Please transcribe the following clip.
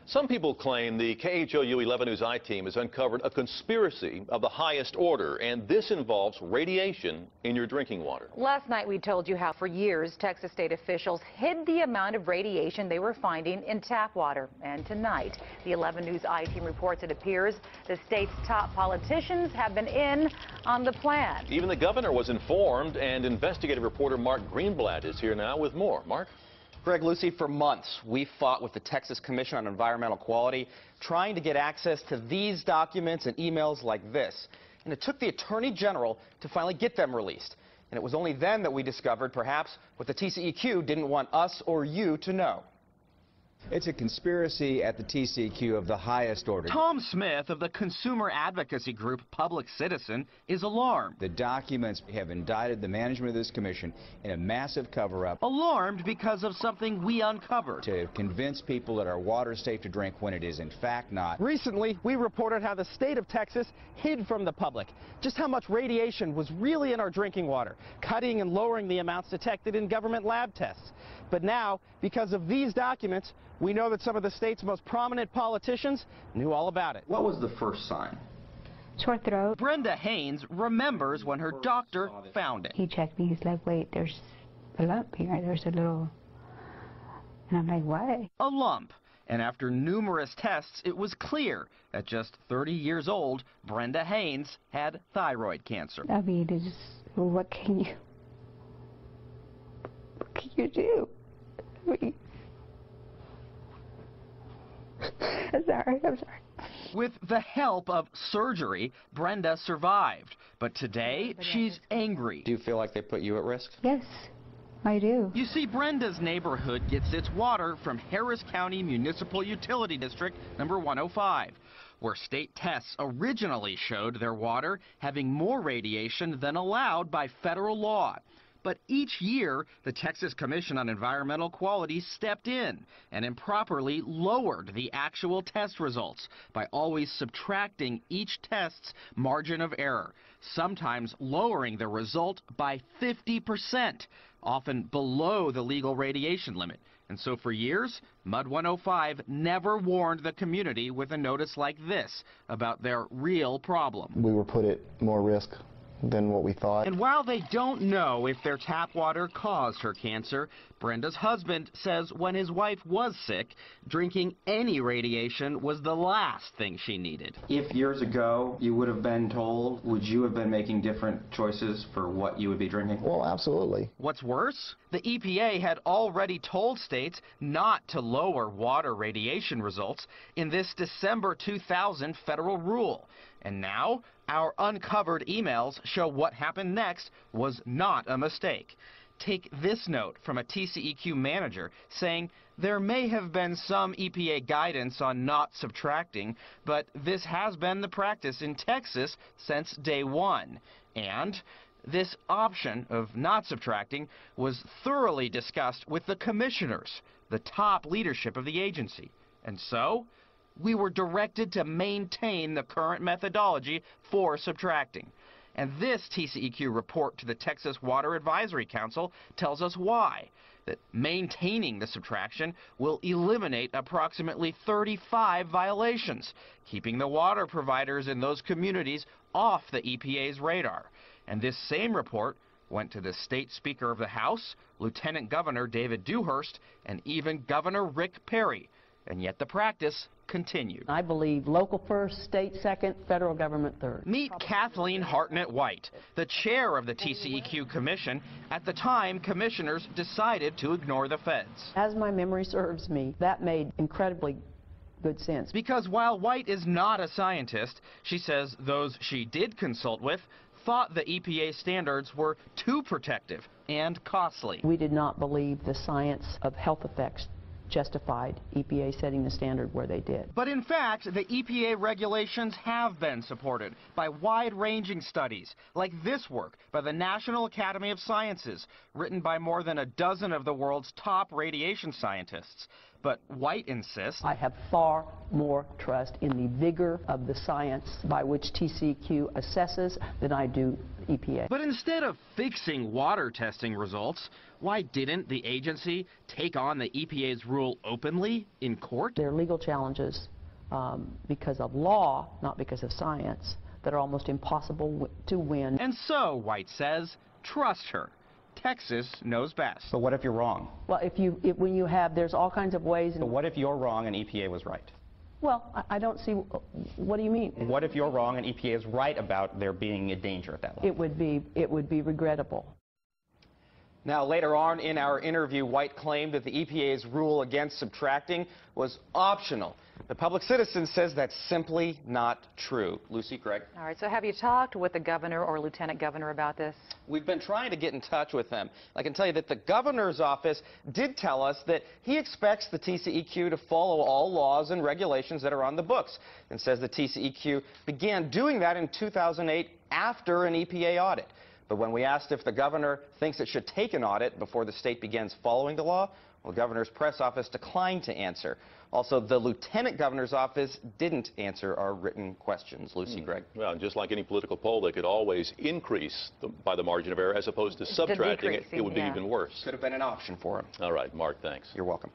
Some people claim the KHOU 11 News I-team has uncovered a conspiracy of the highest order, and this involves radiation in your drinking water. Last night we told you how for years Texas state officials hid the amount of radiation they were finding in tap water. And tonight, the 11 News I-team reports it appears the state's top politicians have been in on the plan. Even the governor was informed, and investigative reporter Mark Greenblatt is here now with more. Mark? Greg, Lucy, for months we fought with the Texas Commission on Environmental Quality trying to get access to these documents and emails like this. And it took the Attorney General to finally get them released. And it was only then that we discovered perhaps what the TCEQ didn't want us or you to know. It's a conspiracy at the TCEQ of the highest order. Tom Smith of the consumer advocacy group Public Citizen is alarmed. The documents have indicted the management of this commission in a massive cover-up. Alarmed because of something we uncovered. To convince people that our water is safe to drink when it is in fact not. Recently, we reported how the state of Texas hid from the public just how much radiation was really in our drinking water, cutting and lowering the amounts detected in government lab tests. But now, because of these documents, we know that some of the state's most prominent politicians knew all about it. What was the first sign? Sore throat. Brenda Haynes remembers when her doctor found it. He checked me. He's like, wait, there's a lump here. There's a little... And I'm like, what? A lump. And after numerous tests, it was clear at just 30 years old, Brenda Haynes had thyroid cancer. I mean, it's, what can you do? I mean, I'm sorry. With the help of surgery, Brenda survived. But today, she's angry. Do you feel like they put you at risk? Yes, I do. You see, Brenda's neighborhood gets its water from Harris County Municipal Utility District number 105, where state tests originally showed their water having more radiation than allowed by federal law. But each year, the Texas Commission on Environmental Quality stepped in and improperly lowered the actual test results by always subtracting each test's margin of error, sometimes lowering the result by 50%, often below the legal radiation limit. And so for years, Mud 105 never warned the community with a notice like this about their real problem. We were put at more risk than what we thought. And while they don't know if their tap water caused her cancer, Brenda's husband says when his wife was sick, drinking any radiation was the last thing she needed. If years ago you would have been told, would you have been making different choices for what you would be drinking? Well, absolutely. What's worse, the EPA had already told states not to lower water radiation results in this December 2000 federal rule. And now, our uncovered emails show what happened next was not a mistake. Take this note from a TCEQ manager saying there may have been some EPA guidance on not subtracting, but this has been the practice in Texas since day one. And this option of not subtracting was thoroughly discussed with the commissioners, the top leadership of the agency. And so, we were directed to maintain the current methodology for subtracting. And this TCEQ report to the Texas Water Advisory Council tells us why. That maintaining the subtraction will eliminate approximately 35 violations, keeping the water providers in those communities off the EPA's radar. And this same report went to the state Speaker of the House, Lieutenant Governor David Dewhurst, and even Governor Rick Perry. And yet the practice continued. I believe local first, state second, federal government third. Meet Kathleen Hartnett-White, the chair of the TCEQ Commission. At the time, commissioners decided to ignore the feds. As my memory serves me, that made incredibly good sense. Because while White is not a scientist, she says those she did consult with thought the EPA standards were too protective and costly. We did not believe the science of health effects justified EPA setting the standard where they did. But in fact, the EPA regulations have been supported by wide-ranging studies, like this work by the National Academy of Sciences, written by more than a dozen of the world's top radiation scientists. But White insists, I have far more trust in the vigor of the science by which TCEQ assesses than I do EPA. But instead of fixing water testing results, why didn't the agency take on the EPA's rule openly in court? There are legal challenges because of law, not because of science, that are almost impossible to win. And so, White says, trust her. Texas knows best. But what if you're wrong? Well, when you have, there's all kinds of ways. But what if you're wrong and EPA was right? Well, I don't see, what do you mean? What if you're wrong and EPA is right about there being a danger at that level? It would be regrettable. Now, later on in our interview, White claimed that the EPA's rule against subtracting was optional. The Public Citizen says that's simply not true. Lucy, Craig. All right, so have you talked with the governor or lieutenant governor about this? We've been trying to get in touch with them. I can tell you that the governor's office did tell us that he expects the TCEQ to follow all laws and regulations that are on the books, and says the TCEQ began doing that in 2008 after an EPA audit. But when we asked if the governor thinks it should take an audit before the state begins following the law, well, the governor's press office declined to answer. Also, the lieutenant governor's office didn't answer our written questions. Lucy, Greg. Well, just like any political poll, they could always increase by the margin of error as opposed to subtracting it. It would be even worse. Could have been an option for him. All right, Mark, thanks. You're welcome.